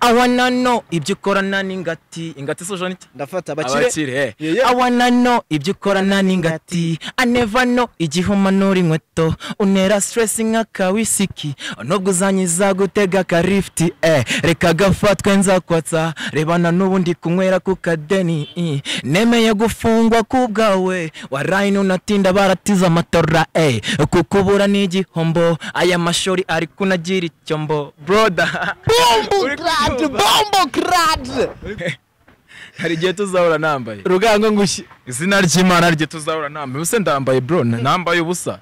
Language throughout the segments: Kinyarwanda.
I wanna know ibyo ukorana n'ingati sojo niti ndafata abakire I wanna know ibyo ukorana n'ingati I never know igihumanura inkweto unera stress nk'aka wisiki nubwo uzanyiza gutega ka lift reka gafatwe nzakwatsa rebana n'ubundi kunywera ku kadeni nemeye gufungwa ku bwawe warayino natinda baratiza amatora kukubura n'igihombo aya mashori ari kunagira icyombo brother bombo crad hari igihe tuzahura nambaye rugango ngushye izina ry'Imana rye tuzahura nambaye ubuse ndambaye bro nambaye ubusa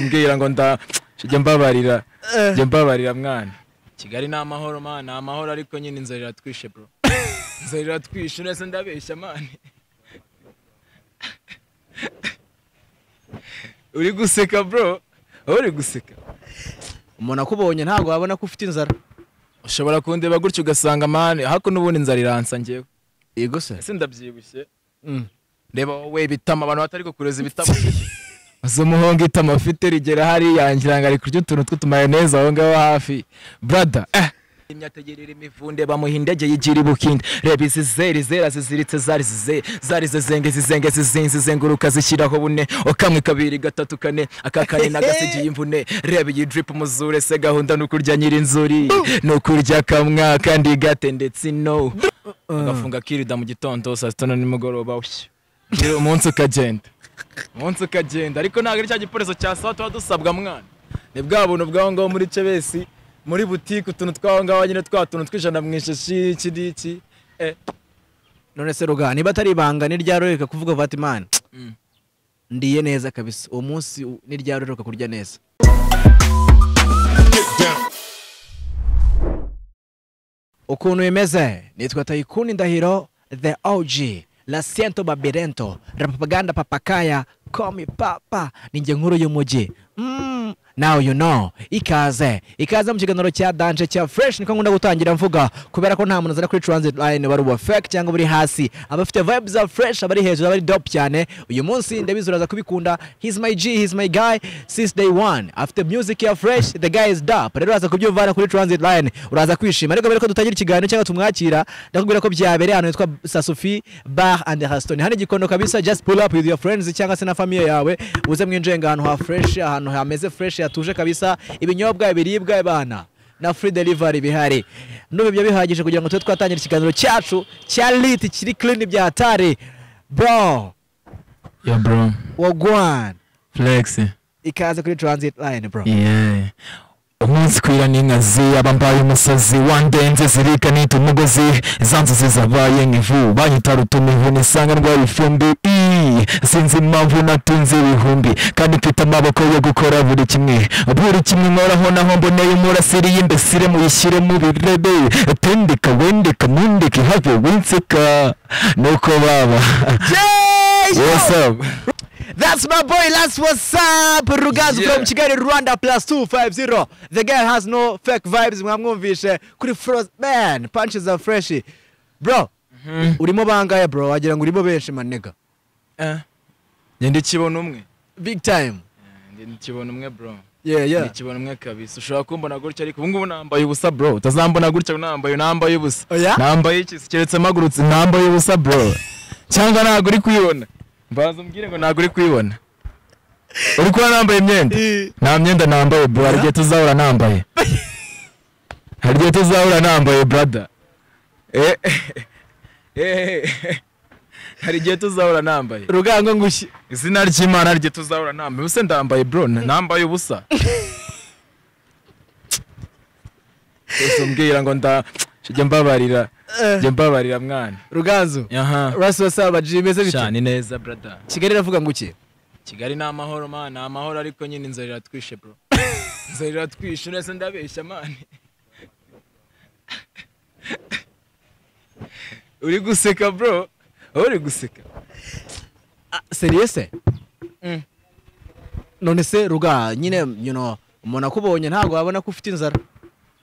mbwira ngo njye mbabarira mwana Kigali ni amahoro man amahoro ariko nyine inzara iratwishe bro inzara iratwishe nese ndabeshya man uri guseka bro uri guseka umuntu akubonye ntago wabona ko ufite inzara ushobora kundeba gutyo ugasanga man hako n'ubundi inzara iransa ngewe yego se ese ndabyibushye reba wowe bitama abantu batari kureza ibitama zo muhonga itama afite rigera hari yangiranga ari kurya utuntu tw'utumayoneze aho ngaho hafi brother imyategerera imivunde bamuhindege yigira ibukinde reba izi zera ziziritse zari zizenge zenguruka zishyiraho bune okamwe kabiri gatatu kane akakane nagasigiye imvune reba iyi drip muzure se gahunda nukurya nyirinzuri nukurya kamwa kandi gatendetse no agafunga kirida mu gitondo saa 6 nimugoroba umunsi ukagenda ariko ntago ari cya giporezo cya sawa tuba dusabwa mwana ni bwa buntu bwaho ngaho muri cebesi muri boutique utuntu twaho ngaho nyine twatuntu twijana mwishashi kidiki none se ruga niba atari ibanga ni ryaroreka kuvuga Fatimana ndiye neza kabisa uwo munsi ni ryaroreka kurya neza ukuntu yemeze nitwa Tayikuni Ndahiro the OG La siento babirento rapapaganda papakaya call me papa ninjye nkuru y'umujyi now you know ikaze mu kiganiro cya danje cya fresh niko nkunda gutangira mvuga kubera ko nta muntu zana kuri transit line bari uba fake cyangwa buri hasi abafite vibes za fresh abari hejuru abari dope cyane uyu munsi ndabizuraza kubikunda he's my G he's my guy since day one after music ya fresh the guy is dope rero uraza kubyumvana kuri transit line uraza kwishima ariko mbere ko dutangira ikiganiro cyangwa tumwakira ndakubwira ko byabereye hano yitwa Sasofi Bar and Restaurant hani gikondo kabisa just pull up with your friends cyangwa se na family yawe uze mwinjenga ahantu ha fresh ahantu hameze fresh yatuje kabisa ibinyobwa ibiribwa bana na free delivery bihari n'ubwo byo bihagije kugira ngo twe twatangira ikiganiro cyacu cya lit kiri clean bya hatari bro yo bro wagwan flex ikaze kuri transit line bro umunsi kwira n'inkazi abambaye umusazi wandenze zirika nita umugozi zanzu zizabaye nk'ivu banyita rutumivu nisanga ndwara ifumbi sinzi impamvu natunze ibihumbi kandi mfite amaboko yo gukora buri kimwe nkoraho naho mboneye umurasiri y'imbesire muyishyire mu birebe tendeka wendeka mundeke have winseka nuko baba what's up. That's my boy, that's what's up. Rugazu from Kigali, Rwanda +250. The guy has no fake vibes. Mwamwumvishe kuri frost man. Punches are fresh. Bro, urimo bangaye bro. Wagira ngo urimo benshi manega. Ndi kibona umwe. Big time. Ndi kibona umwe bro. Yeah. Ndi kibona umwe kabisa. Ushobora kumbona gutya ariko ubu ngubu nambaye ubusa bro. Utazambona gutya nambaye ubusa. Nambaye iki keretse magurutse nambaye ubusa bro. Cyangwa ntago uri kuyibona. Mbaza umbwire ngo ntago uri kuyibona. Uri kuba nambaye imyenda? Nta myenda nambaye bro, hari igihe tuzahura nambaye. Hari igihe tuzahura nambaye brother. Hari igihe tuzahura nambaye. Rugango ngushye. Izina ry'Imana rye tuzahura nambaye. Ubuse ndambaye bro, nambaye ubusa. Ese mbwira ngo njye mbabarira mwana. Ruganzu. Raso saba jimeze bite? Cyane neza brother. Kigali ravuga nguki? Kigali ni amahoro man, amahoro ariko nyine inzara iratwishe bro. Inzara iratwishe nese ndabeshya man. Uri guseka bro? Uri guseka? Serious? None se ruga nyine umuntu akubonye ntago wabona ko ufite inzara.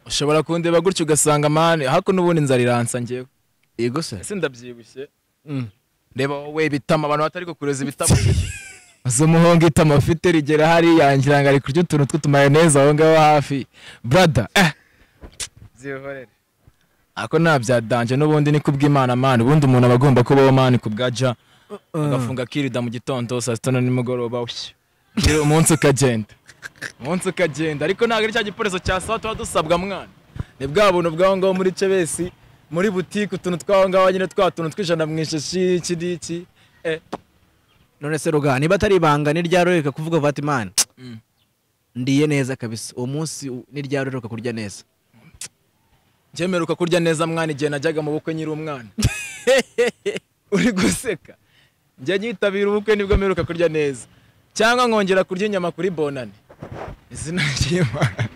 Ushobora kundeba gutyo ugasanga man hako n'ubundi inzara iransa ngewe. Yego se. Ese ndabyibushye. reba wowe bitama abantu batari kureza ibitama azo muhonga itama afite rigera hari yangira ngo ari kurya utuntu tw'utumayoneze aho ngaho hafi brother zihorere ako nabyadanje n'ubundi ni kubw'Imana man ubundi umuntu abagomba kubaho man kubwaja agafunga kirida mu gitondo saa 6 nimugoroba umunsi ukagenda ariko ntabwo ari cya giporezo cya sawa tuba dusabwa mwana ni bwa buntu bwaho ngaho muri Cebesi muri boutique utuntu twaho ngaho nyine twatuntu twijana mwisheshi kidiki none se ruga niba atari ibanga ni ryaroreka kuvuga Fatimana ndiye neza kabisa uwo munsi ni ryaroreka kurya neza Jemeruka kurya neza mwana igihe najyaga mu bukwe nyiri umwana uri guseka njye nyitabira ubukwe nibwo meruka kurya neza cyangwa nkongera kurya inyama kuri bonane izina ry'Imana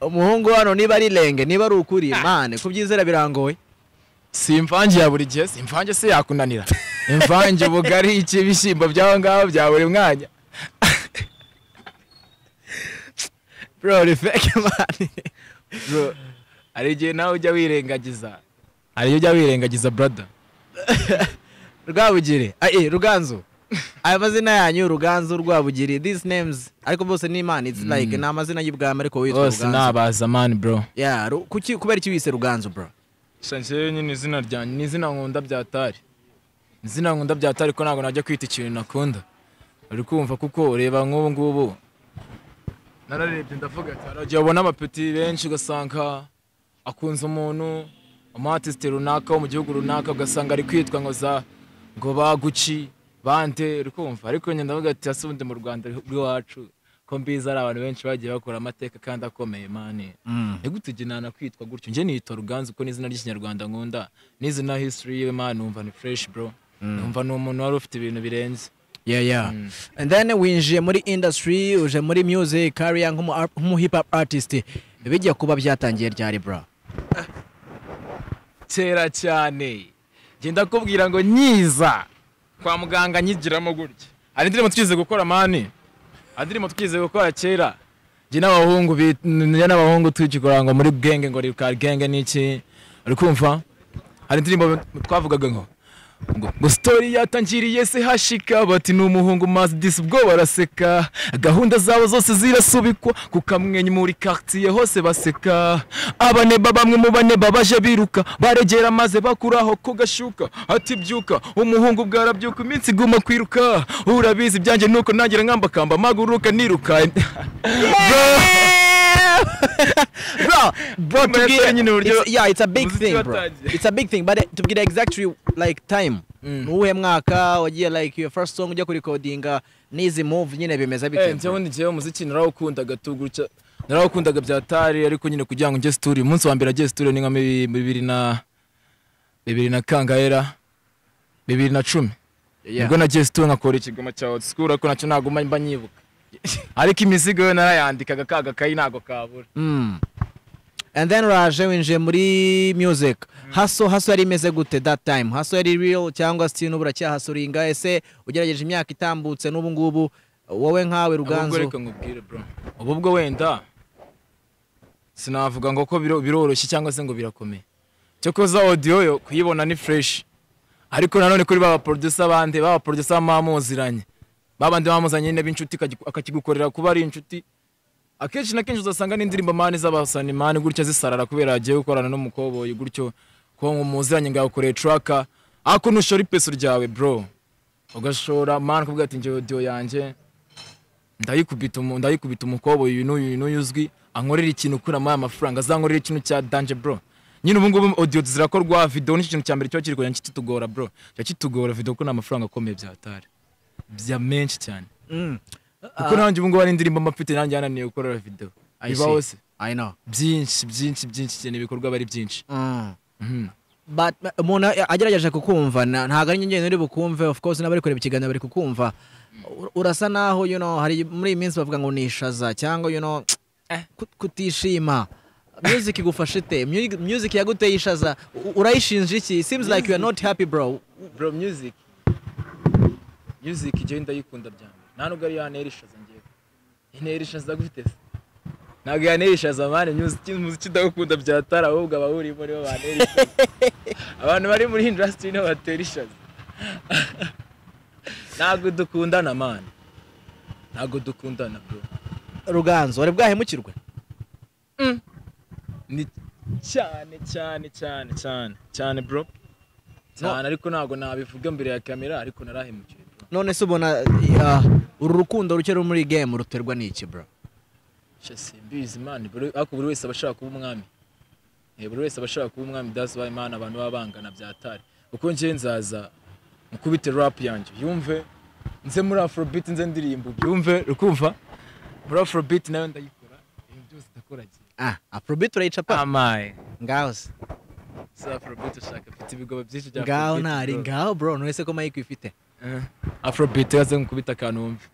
umuhungu hano niba ari lenge niba ari ukuri mane kubyizera birangoye simvange ya buri gihe simvange se yakunanira imvange bugari ikibishimbo byaho ngaho bya buri mwanya bro refake man bro ari igihe nawe ujya wirengagiza brother Rwabugiri Ruganzu aya mazina yanyu Ruganzu Rwabugiri these names ariko bose ni man it's like na amazina y'ubwami ariko witwa Ruganzu bose nabaza man bro kuki kubera iki wise Ruganzu bro sanje nyine izina ryanjye ni izina nkunda byatari ko ntago najya kwita ikintu nakunda uri kumva kuko ureba nk'ubu ngubu nararebye ndavuga ati aragiye ubona amapeti benshi ugasanga akunze umuntu umu-artist runaka wo mu gihugu runaka ugasanga ari kwitwa ngo baguci bande uri kumva ariko nyine ndavuga ati asubundi mu Rwanda rw'iwacu ko mbiza ari abantu benshi bagiye bakora amateka kandi akomeye mane nigutujinana kwitwa gutyo nje niyita Ruganzu ko n'izina ry'ikinyarwanda nkunda n'izina history yewe man numva ni fresh bro numva ni umuntu wari ufite ibintu birenze and then winjiye muri industry uje muri music career nk'umu hip hop artist bigiye kuba byatangiye ryari bro kera cyane genda kubwira ngo nyiza kwa muganga nyigiramo gutya ari ndimo twize gukora mani adirimo twize gukora kera je n'abahungu twikikora ngo muri genge ngo rika genge niki uri kumva ari ndimo twavugaga ngo story yatangiriye se hashika bati n'umuhungu mazi disubwo baraseka gahunda zabo zose zirasubikwa kukamwenye muri quartier hose baseka abaneba bamwe mu baneba baje biruka baregera maze bakuraho ko gashuka ati byuka umuhungu bwarabyuka iminsi guma kwiruka urabizi byanjye nuko nangira nkambakamba maguruka niruka bro it's a big thing bro it's a big thing but to get exactly like time nuwe mwaka wagiye like your first song ujya recordinga nizi move nyine bimeza bite nje wundi je umuziki narawukundaga tuguca narawukundaga byatari ariko nyine kugira ngo nje studio umunsi wa mbere agiye studio ni nka 2000 kangaera 2010 ubwo nagiye studio nkakora ikigoma cya old school ariko nacyo naguma mba nyibuka ariko imizigo yo narayandikaga kaga kayi nago kabura and then raje winje muri music haso yari imeze gute that time haso yari real cyangwa still nubura cyahasoringa ese ugerageje imyaka itambutse n'ubu ngubu wowe nkawe Ruganzu reka nkubwire bro ubwo wenda sinavuga ngo ko biroroshye cyangwa se ngo birakomeye cyo koza audio yo kuyibona ni fresh ariko nanone kuri baba producer mamuziranye babandi bamuzanye nyine b'inshuti akakigukorera kuba ari inshuti akenshi na kenshi uzasanga n'indirimbo mani z'abasani mani gutya zisarara kubera agiye gukorana n'umukoboyi gutyo ko muziranye ngakoreye tracker ako nushora ipeso ryawe bro ugashora mani kuvuga ati nje audio yanjye ndayikubita umukoboyi ibintu yuzwi ankorera ikintu kuri amafaranga azankorera ikintu cya danger bro nyine ubu ngubu audio zirakorwa video ni ikintu cya mbere cyo kiri kujya kitugora bro cyakitugora video ko n'amafaranga akomeye byatari bya menshi cyane kuko nanjye ubu ngubu ari indirimbo mafite nanjye yananiye gukorera video bibaho se I know byinshi cyane ibikorwa bari byinshi but umuntu agerageje kukumva ntago ari nyine uri bukumve of course n'abari kureba ikiganiro bari kukumva urasa naho hari muri iyi minsi bavuga ngo nishaza cyangwa kutishima music igufashe te music yaguteye ishaza urayishinja iki seems like you are not happy bro music je ndayikunda byane ntanubwo ari yanerishaza ngiye inerishaza gufite se ntabwo yanerishaza mane music ndagukunda byatara ahubwo abahuri muri bo banerishaza abantu bari muri industry no baterishaza ntabwo dukundana man, ntabwo dukundana bro. Ruganzo wari bwahemukirwe Ni cyane bro, cyane ariko ntabwo nabivuga mbere ya kamera, ariko narahemukiye bro. none se ubona uru rukundo ruke ruri muri game ruterwa n'iki bro? Simbizi man bro, ako buri wese abashaka kuba umwami. Buri wese abashaka kuba umwami, that's why man abantu babangana byatari. Uko nje nzaza mukubite rap yanjye yumve, nze muri Afrobeat nze ndirimbo byumve, rukumva muri Afrobeat nayo ndayikora, ibintu byose ndakora. Afrobeat urayicapa Amaye ngaho se Afrobeat ushaka afite ibigo byinshi bya ngaho ntari ngaho bro, none se ko mic ifite Afrobeat yaze nkubita akantu wumve.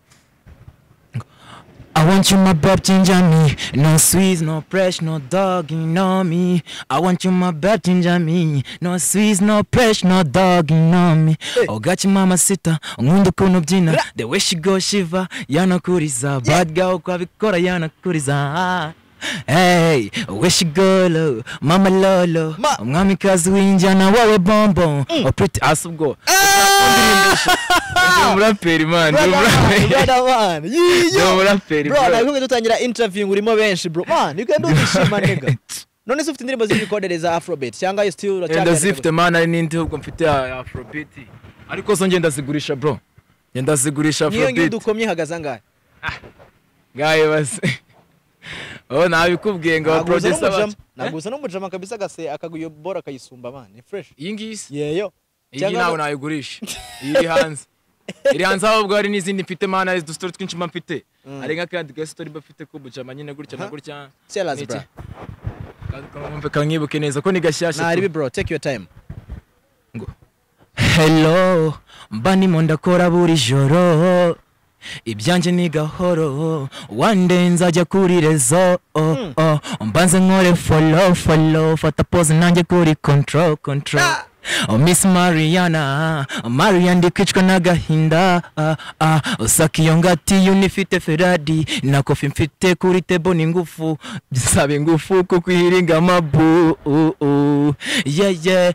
I want you my babe ginger me, no sweets, no pressure, no dogging on me. I want you my babe ginger me, no sweets, no pressure, no dogging on me. Oh got you mama sita, nkunda ukuntu byina, the way she go shiva, yanakuriza, bad girl kwa bikora yanakuriza. Hey, where she go low, mama lolo, umwamikazi w'injyana wawe bonbon, oh pretty ass ubwo. Umuraperi man, umuraperi bro, nabwo dutangira interview ngurimo benshi bro man, you can do this shit man nigga. None se ufite indirimbo z'ibikodereza Afrobeat cyangwa you still cyangwa zifite man ari n'indi ubwo mfite Afrobeat, ariko zo ngenda zigurisha bro, ngenda zigurisha Afrobeat. Niyo dukomye hagaza ngahe gaye base. Oh nabikubwiye ngo producer bacu naguza no mujama kabisa gase akaguyo bora akayisumba man, ni fresh iyi ngisi yeyo iyi nawe nayigurisha iri hanze ahubwo hari n'izindi mfite man, ari story twinshi mfite, ari nka kandi ga story bafite ko bujama nyine gutya na gutya. Sellers bro, kamwe kanyibuke neza ko ni gashyashya. Nari bro, take your time. Ngo hello mbani mondakora buri joro, ibyanje ni gahoro, one day nzajya kuri rezo, mbanze nkore follow, fata pose nanjye kuri control. Oh Miss Mariana ndikwicwa n'agahinda, usaka iyo ngati unifite Ferrari, na kofi mfite kuri table n'ingufu, bisabe ingufu kuko ihiringa amabu. Yeah,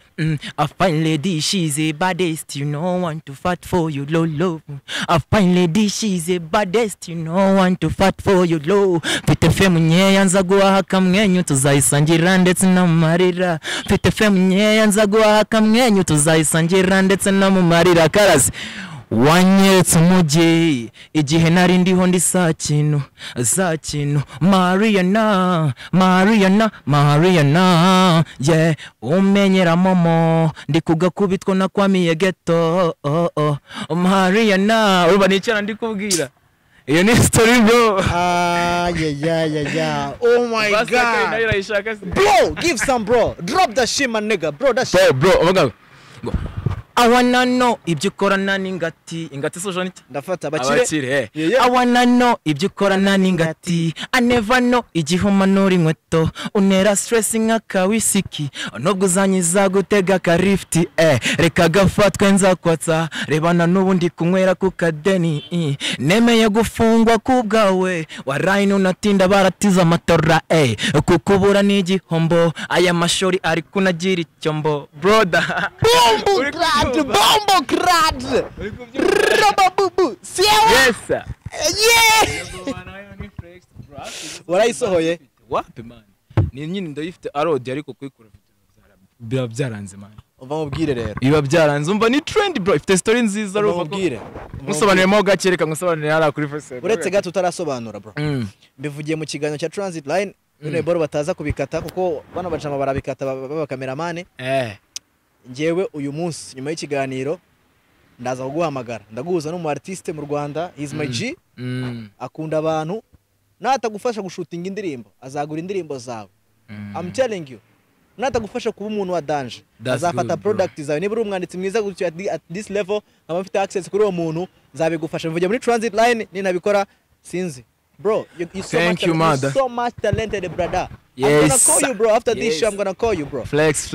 a fine lady, she's a baddest, you know, want to fight for you low. A fine lady, she's a baddest, you know, want to fight for you low. Mfite femu nyeya nza guhaha kamwenyu, tuzayisangira ndetse n'amarira. Mfite femu nyeya nza guhaha kamwenyu, tuzayisangira ndetse n'amarira. Karasi wanyeretse umujyi igihe nari ndiho ndi saa kintu Mariana yeah, umenyera momo ndi kugakubitwa na kwamiye ghetto. Mariana urba nicara ndikubwira iyo ni story bro. Yeah. Oh my god bro, give some bro, drop that shit my nigga bro, that shit bro. Obaga I wanna know ibyo ukorana n'ingati sojo niti ndafata abakire. I wanna know ibyo ukorana n'ingati, I never know igihumanura inkweto, unera stressing akawisiki, nubwo uzanyiza gutega karifti, reka gafatwe nzakwatsa, rebana n'ubundi kunywera ku kadeni, nemeye gufungwa kubwawe, warayi nunatinda baratiza amatora, kukubura n'igihombo, aya mashori ari kunagira icyombo brother. Bombo crad Rababubu yes sir. warayisohoye wapi man, ni nyine ndayifite arodi ariko kwikura biba byaranze man. uva mubwire rero biba byaranze, umva ni trend bro, ifite story nziza uva mubwire musobanuremo gakereka musobanurire ara kuri Facebook uretse gato utarasobanura bro. Mbivugiye mu kiganiro cya Transit Line, bino boro bataza kubikata kuko bano bacama barabikata baba kameramane. Ngewe uyu munsi nyuma y'ikiganiro ndaza kuguhamagara, ndaguhuza no mu artiste mu Rwanda, he's my G, akunda abantu, natagufasha gushutinga indirimbo azagura indirimbo zawe. I'm telling you, natagufasha kuba umuntu wa danger azafata product zawe. Niba uri umwanditsi mwiza gutyo at this level, nkaba mfite access kuri uwo muntu, nzabigufasha. Mvuye muri Transit Line ninabikora sinzi bro. You so much talented brother. Yes. I'm gonna call you bro after this show. I'm gonna call you bro. Flex.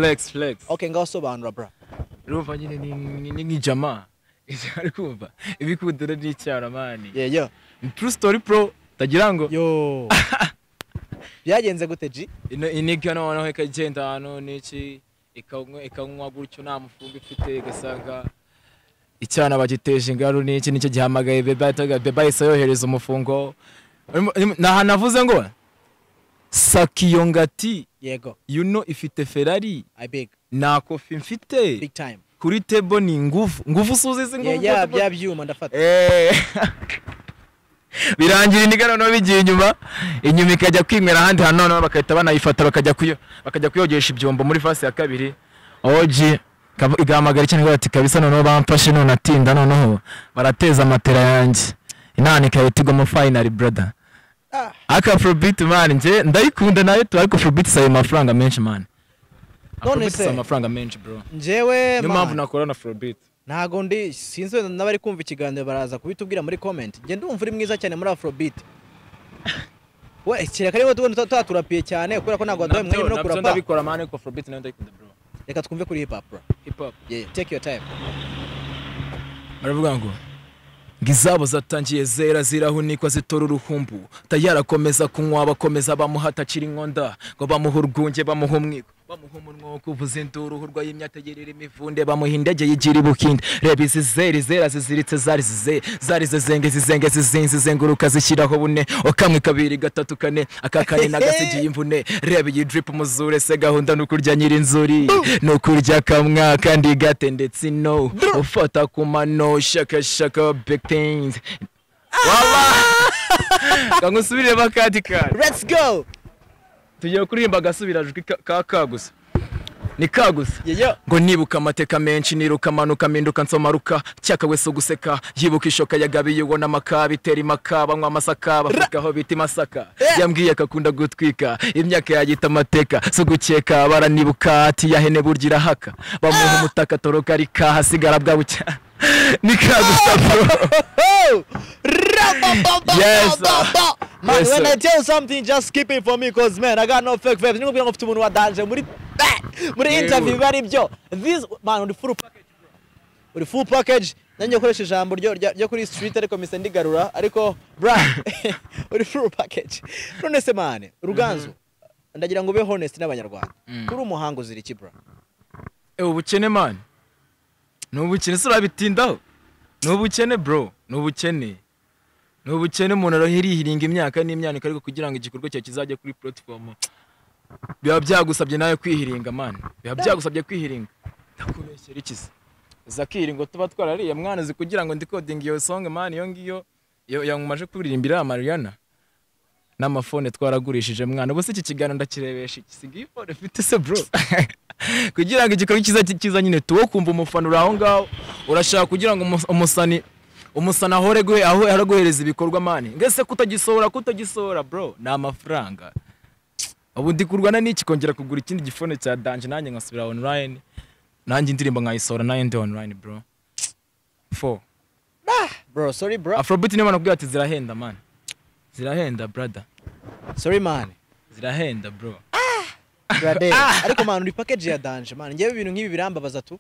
Okay, ngaho sobanura bro. Ruva nyine ni jamaa. Ari kumva ibikudura n'icyara mani. Yeah. True story bro. Tagira ngo yo. Byagenze gute G? Iniga no ikagenda hano n'iki ikanywa gutyo nta mufungo ifite gasanga icyana bagiteje ingaru n'iki nicyo gihamagaye beba isa yohereza umufungo naha navuze ngo Sakiyongati yego ifite Ferrari I beg na kofi mfite big time kuri table ni nguvu suzize nguvu yeah bya byuma ndafata birangira inigano no bigiye inyuma ikajya kwimera ahandi hano none bakahita banayifata bakajya kuyogesha ibyombo muri fase ya kabiri OG igamagara cyane bati kabisa none bamfashe none atinda noneho barateza amatera yanjye inani kayitigwa mu final brother aka Afrobeat man nje ndayikunda nayo ariko Afrobeat sayo amafaranga menshi man none se amafaranga menshi bro njewe niyo mpamvu nakora na Afrobeat ntago ndi sinzi n'abari kumva ikiganiro baraza kubitubwira muri comment nge ndumva uri mwiza cyane muri Afrobeat we kireka rero tuturapiye cyane kubera ko ntago waduhaye mwanya no kurapa ndabikora man ko Afrobeat nayo ndayikunda bro reka twumve kuri hip hop bro hip hop yeah take your time baravuga ngo ngizabo zatangiye zera zirahunikwa zitora uruhumbu tayarakomeza kunywa bakomeza bamuhata ciri inkonda ngo bamuha urwunge bamuha umwiko bamuha umunwa wo kuvuza induru urwa y'imyategerera imivunde bamuha indege yigira ibukinde reba izi zera ziziritse zari zizenge zizenguruka zishyiraho bune okamwe kabiri gatatu kane akakane nagasigiye imvune reba iyi drip muzure se gahunda nukurya nyiri inzuri nukurya kamwa kandi gatendetse no ufata kumano shaka big things wala kangusubire bakati kare let's go tugiye kuririmba gasubirajwe kagusa ni kagusa ngo nibuka amateka menshi niruka manuka minduka nsomaruka cyaka weso guseka yibuka ishoka yagabiye ubona makabi teri makaba nkwa masaka bavugaho biti masaka yambwiye akakunda gutwika imyaka yagita amateka so gukeka baranibuka ati yahene burgira haka bamuha umutaka toroka rika hasigara bwabucya ni kagusa bro yes man yes, when I tell you something just keep it for me cause man I got no fake vibes ningo byango mfite umuntu wadanje muri interview bari byo this man uri full package bro uri full package nanjye koresha ijambo ryo kuri street ariko mise ndigarura ariko bra uri full package none se man Ruganzu ndagira ngo ube honest n'abanyarwanda kuri umuhango ziri ki bro ubukene man n'ubukene sura bitindaho n'ubukene bro n'ubukene umuntu arohirihiringa imyaka n'imyaniko ariko kugira ngo igikorwa cyawe kizajya kuri platform biba byagusabye nayo kwihiringa man biba byagusabye kwihiringa ndakubeshyera ikize zakiringo tuba twarariye mwana zi kugira ngo ndicoding iyo song man iyo ngiyo yangumaje kuririmbira Mariana n'amafone twaragurishije mwana bose iki kiganiro ndakirebesha ikisigiye phone fite se bro kugira ngo igikorwa kiza nyine tuwo kumva umufana uraho ngaho urashaka kugira ngo umusana aho araguhereza ibikorwa mani ngese kutagisohora bro na amafaranga ubu ndikurwana n'iki kongera kugura ikindi gifone cya danje nanjye nkasubira online nanjye indirimbo nkayisohora nayo ndi online bro 4 bro sorry bro Afrobeat niyo manakubwira ati zirahenda man zirahenda brother sorry man zirahenda bro brother ariko man uri package ya danje man ngiye ibintu nk'ibi birambabaza tu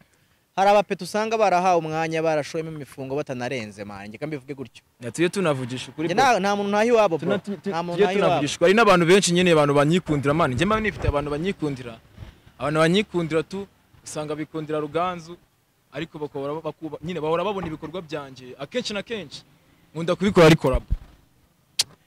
hari abapetu usanga barahawe umwanya barashoyemo imifungo batanarenze man nge kambivuge gutyo yatuye tunavugisha kuri nta muntu nahi wabo bro nta muntu nahi wabo ari n'abantu benshi nyene abantu banyikundira man nge mba nifite abantu banyikundira tu usanga bikundira Ruganzu ariko bakora nyine bahora babona ibikorwa byanje akenshi na kenshi nkunda kubikora ariko rabo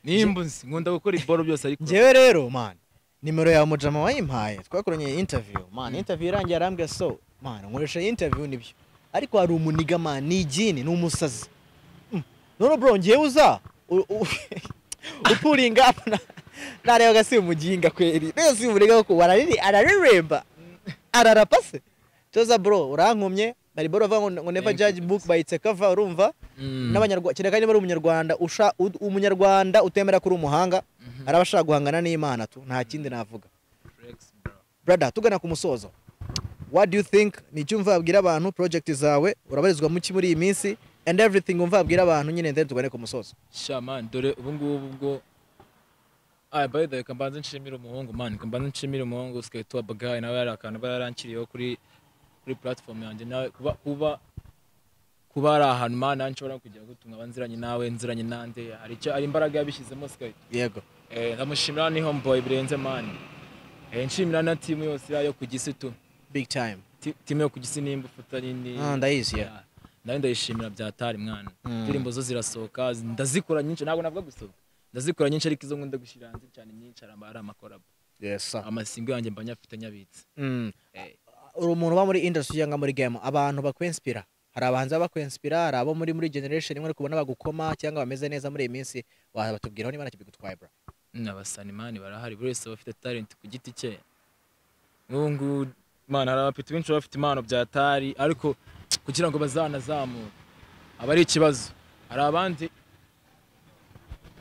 nimbunzi nkunda gukora iboro byose ariko ngewe rero man nimero ya mujama wayimpaye twakoranye interview man interview irangiye arambye so man nkoresha interview nibyo ariko hari umuniga man ni igini ni umusazi none bro ngiye uza upuringa nareba gasi umuginga kweri nese simurega ko araremba ararapase toza bro urankomye bari boro bavuga ngo never judge book by its cover urumva n'abanyarwanda kireka niba ari umunyarwanda utemera kuri umuhanga arabashaka guhangana n'Imana tu nta kindi navuga brother tugana ku musozo what do you think ni cyumva abwira abantu project zawe urabarizwa mu muri iyi minsi and everything umva abwira abantu nyine ndende tugane ku musozo shaman dore ubu ngubu by the way kambanze nshimira umuhungu man kambanze nshimira umuhungu usigaye Tuba bagaye nawe yarakana bararankiriyeho kuri platform yanjye nawe kuba ari ahantu man nshobora kujya gutunga abanziranye nawe nziranye nande hari imbaraga yabishyizemo usigaye yego ndamushimira ni homeboy birenze man nshimira na team yose yo ku gisi tu big time team yo ku gisi nimba ufata nini ndayizi nawe ndayishimira byatari mwana indirimbo zo zirasohoka ndazikora nyinshi ntabwo navuga gusohoka ndazikora nyinshi ariko izo nkunda gushyira hanze cyane nyinshi ari amakorabo yes amasingo yanjye mba nyafite nyabitse uri umuntu uba muri industry cyangwa muri game abantu bakwenspira hari abahanzi bakwenspira hari abo muri generation imwe kubona bagukoma cyangwa bameze neza muri iyi minsi wabatubwiraho niba nakibigutwaye bro n'abasanimani barahari buri wese bafite talent ku giti cye n'ubungu mana hari abapeti benshi bafite impano byatari ariko kugira ngo bazanazamure aba ari ikibazo hari abandi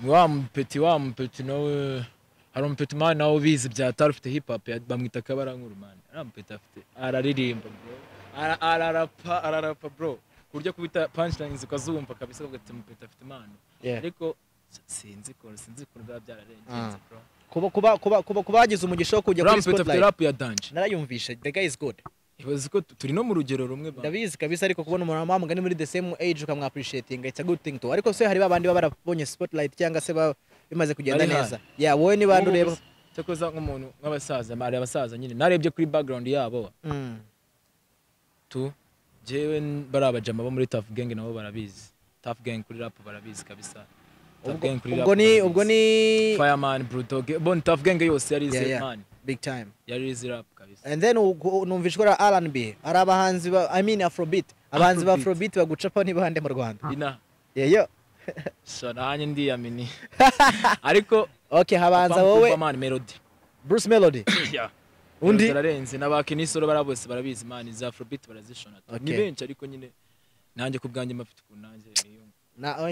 wa mupeti nawe hari umupeti mani nawe ubizi byatari ufite hip hop bamwita Kabarankuru mani ari mupeti afite araririmba bro ararapa bro kurya kubita punchlines ukazumva kabisa ugati mupeti afite impano ariko sinzi ko byararengenze bro kuba bagize umugisha wo kujya kuri spotlight rap ya danje narayumvisha the guy is good ibaze ko turi no mu rugero rumwe ba ndabizi kabisa ariko kubona umuntu wamugani muri the same age ukamwa appreciating it's a good thing to ariko se hari babandi barabonye spotlight cyangwa se bimaze kugenda neza wowe ni bandu reba cyakoza nk'umuntu nk'abasaza mari abasaza nyine narebye kuri background yabo jewe barabajama bo muri Tough Gang nabo barabizi Tough Gang kuri rap barabizi kabisa ubwo ni Fireman Brutal bon Tough Gang yose yari izi man big time yari izi rap kabisa and then numvishwa R&B ari abahanzi I mean Afrobeat abahanzi ba Afrobeat bagucapa ni bande mu Rwanda ina yeyo so nanye ndi yamini ariko okay habanza wowe man Melody Bruce Melody yeah undi zararenze n'abakinisoro barabose barabizi man za Afrobeat barazishona ni benshi ariko nyine nanjye kubwanjye mafite kunanjye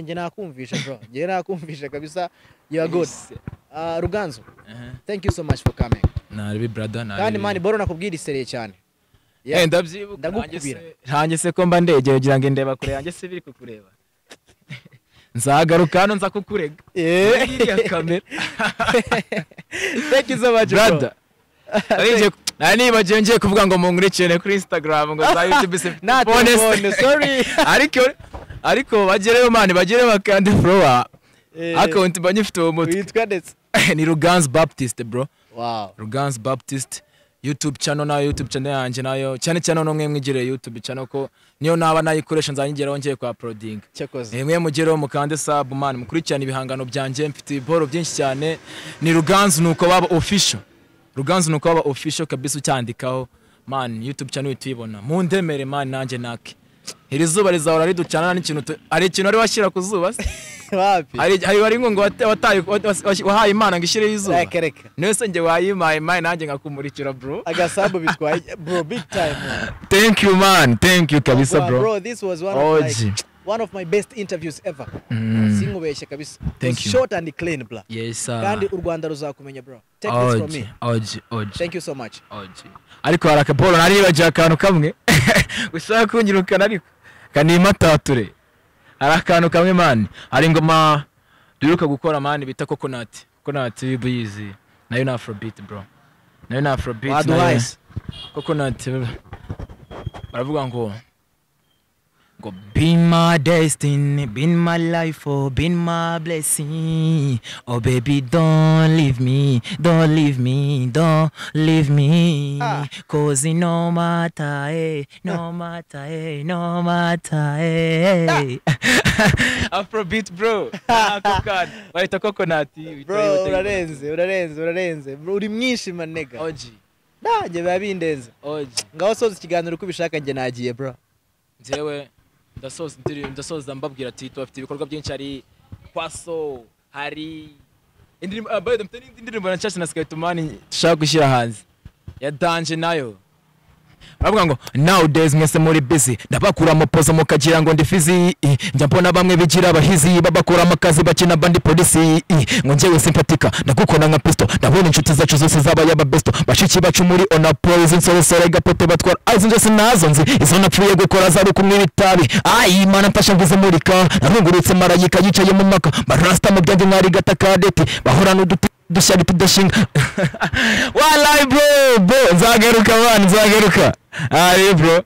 nje nakumvisha bro nje nakumvisha kabisa you are good Ruganzu thank you so much for coming nari brother nari kandi man boro nakubwira isereye cyane ndabyibuka nanjye se ko mba ndegeye ugira ngo ndeba kure yanjye se biri kukureba nzagaruka hano nza kukurega iriya kamera thank you so much brother nibagiye ngiye kuvuga ngo munkurikirane kuri Instagram ngo za YouTube se sorry ariko bagereyo man bagereyo Kandi follower account banyifite uwo mutwe witwa ndetse ni Ruganzu Baptist bro wow Ruganzu Baptist YouTube channel na YouTube channel yanjye nayo cyane no mwemwigire YouTube channel ko niyo naba nayikoresha nzanyigeraho ngiye kwa uploading cyakoze mwe mugereho mukande sub man mukurikirane ibihangano byanjye mfite iboro byinshi cyane ni Ruganzu nuko baba official Ruganzu nuko baba official kabisa ucyandikaho man YouTube channel tuyibona mu ndemere man nanjye nake iri zuba rizahora riducana n'ikintu ari ikintu ari washyira ku zuba wapi hari bari ngo wataye wahaye Imana ngo ishire izuba reka nese nge wayimaye man nanjye ngakumurikira bro agasambu bitwaye bro big time thank you man thank you kabisa bro this was one of my best interviews ever singubeshye kabisa short and clean bro yes kandi u Rwanda ruzakumenya bro take this from me thank you so much ariko harakapolo naribaje akantu kamwe ushaka kunyirukana ariko kanima tature arakantu kamwe man ari ngoma duruka gukora man bita coconut bizi nayo na Afrobeat bro nayo na Afrobeat coconut baravuga ngo been my destiny, been my life, oh, been my blessing. Oh baby, don't leave me, don't leave me, don't leave me. Cause it no matter, no matter, no matter. Afrobeat bro. Waita coconut. Bro, urarenze. Bro, uri mwinshi manega. Oji. Nje babindenza. Oji. Ngaho soza ikiganiro uko ubishaka nje nagiye bro. Njewe ndasoza mbabwira ati tufite ibikorwa byinshi ari kwaso hari indirimbo na Church na Skytumani dushaka gushyira hanze ya danje nayo bavuga ngo nowadays mwese muri busy ndabakura amapozo mukagira ngo ndi fizi njya mbona bamwe bigira abahizi babakura amakazi bakina bandi polisi ngo njyewe simpatika ndagukona nka pisto ndabona inshuti zacu zose zaba yaba besto bashiki bacu muri ona pose insoresore gapote batwara azi njye sinazo nzi izo napfuye gukora zari kumwe bitabi mana mfasha nguze murika narungurutse marayika yicaye mu maka barasta mu byanjye mwari gatakadeti bahora n'uduti dushari tudashinga wallahi bro nzagaruka man nzagaruka bro